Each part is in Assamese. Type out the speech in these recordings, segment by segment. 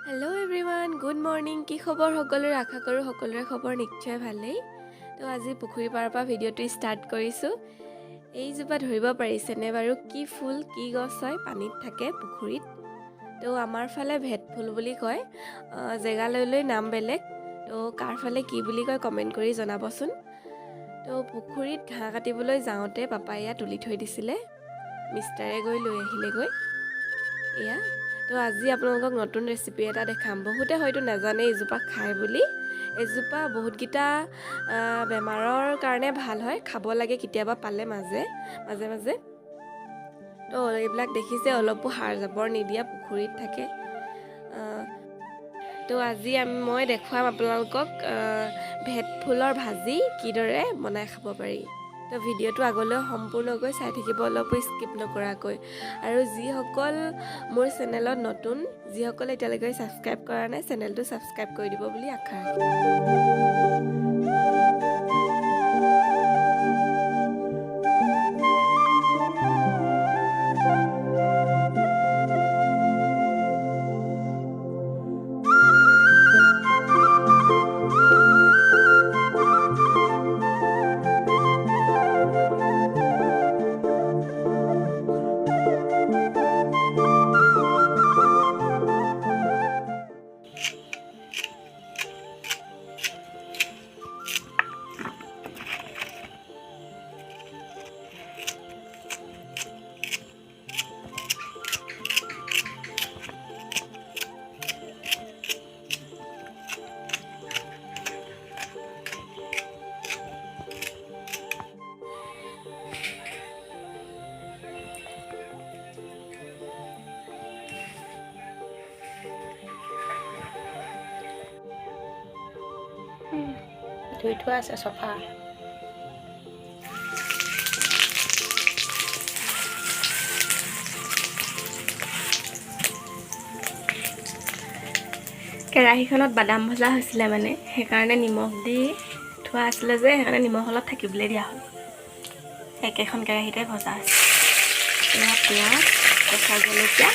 Hello' everyone, good morning. কি খবৰ সকলোৰে? আশা কৰোঁ সকলোৰে খবৰ নিশ্চয় ভালেই। তো আজি পুখুৰী পাৰৰ পৰা ভিডিঅ'টো ষ্টাৰ্ট কৰিছোঁ। এইজোপা ধৰিব পাৰিছেনে বাৰু কি ফুল, কি গছ হয় পানীত থাকে পুখুৰীত? তো আমাৰ ফালে ভেট ফুল বুলি কয়, জেগা লৈ লৈ নাম বেলেগ। তো কাৰ ফালে কি বুলি কয় কমেণ্ট কৰি জনাবচোন। তো পুখুৰীত ঘাঁহ কাটিবলৈ যাওঁতে পাপাই এয়া তুলি থৈ দিছিলে, মিষ্টাৰে গৈ লৈ আহিলেগৈ এয়া। তো আজি আপোনালোকক নতুন ৰেচিপি এটা দেখাম। বহুতে হয়তো নাজানে এইজোপা খায় বুলি। এজোপা বহুতকেইটা বেমাৰৰ কাৰণে ভাল হয়, খাব লাগে কেতিয়াবা পালে মাজে মাজে। তো এইবিলাক দেখিছে, অলপো সাৰ জাবৰ নিদিয়া পুখুৰীত থাকে। তো আজি মই দেখুৱাম আপোনালোকক ভেট ফুলৰ ভাজি কিদৰে বনাই খাব পাৰি। তো ভিডিঅ'টো আগলৈ সম্পূৰ্ণকৈ চাই থাকিব, অলপো স্কিপ নকৰাকৈ। আৰু যিসকল মোৰ চেনেলত নতুন, যিসকলে এতিয়ালৈকে ছাবস্ক্ৰাইব কৰা নাই, চেনেলটো ছাবস্ক্ৰাইব কৰি দিব বুলি আশা ৰাখিলোঁ। ধুই থোৱা আছে চফা। কেৰাহীখনত বাদাম ভজা হৈছিলে, মানে সেইকাৰণে নিমখ দি থোৱা আছিলে যে, সেইকাৰণে নিমখ অলপ থাকিবলৈ দিয়া হ'ল। একেখন কেৰাহীতে ভজা হৈছে। এয়া পিঁয়াজ, কেঁচা জলকীয়া,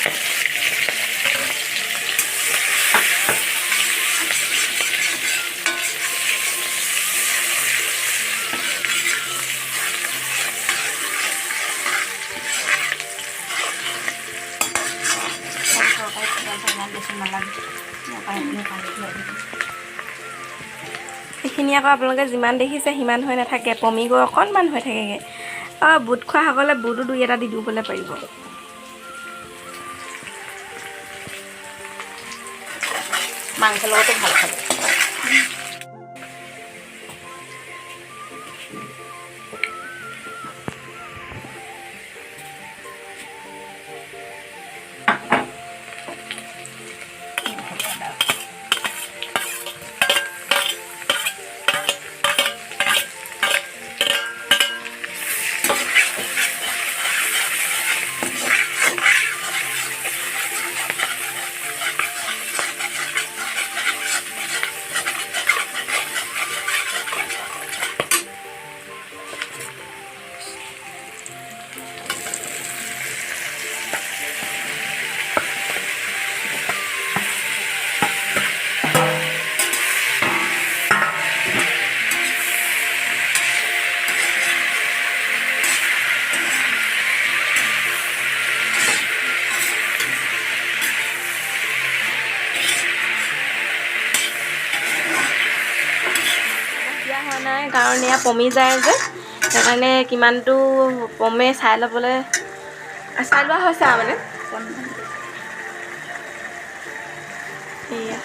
সেইখিনি আকৌ আপোনালোকে যিমান দেখিছে সিমান হৈ নাথাকে, পমি গৈ অকণমান হৈ থাকেগৈ। বুট খোৱা সকলে বুটো দুই এটা দি দিবলৈ পাৰিব। মাংসৰ লগতো ভাল খাব। নাই কাৰণ এয়া পমি যায় যে, সেইকাৰণে কিমানটো পমে চাই লোৱা হৈছে আৰু মানে এয়া।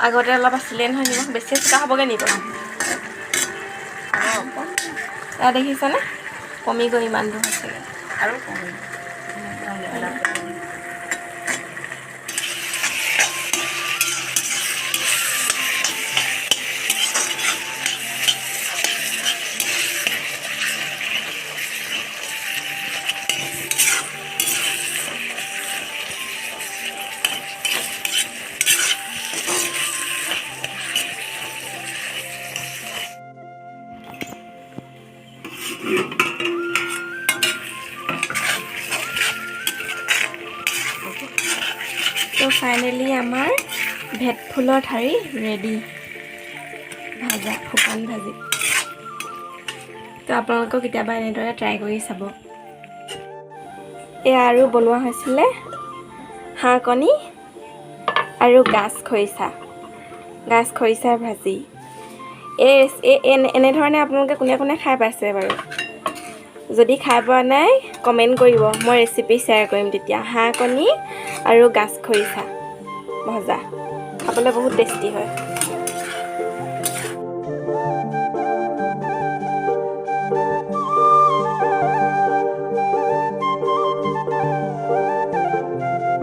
আগতে অলপ আছিলে নহয় নিমখ, বেছি চোকা হ'বগৈ নিব। দেখিছেনে কমি গৈ ইমান দূৰ হৈছেগৈ আৰু কমি। তো ফাইনেলি আমাৰ ভেট ফুলৰ ঠাৰি ৰেডি ভাজা শুকান ভাজি তো আপোনালোকেও কেতিয়াবা এনেদৰে ট্ৰাই কৰি চাব এয়া আৰু বনোৱা হৈছিলে হাঁহ কণী আৰু গাজ খৰিচা ভাজি এনেধৰণে আপোনালোকে কোনে কোনে খাই পাইছে বাৰু যদি খাই পোৱা নাই কমেণ্ট কৰিব মই ৰেচিপি শ্বেয়াৰ কৰিম তেতিয়া হাঁহ কণী আৰু গাজ খৰিচা ভজা খাবলৈ বহুত টেষ্টি হয়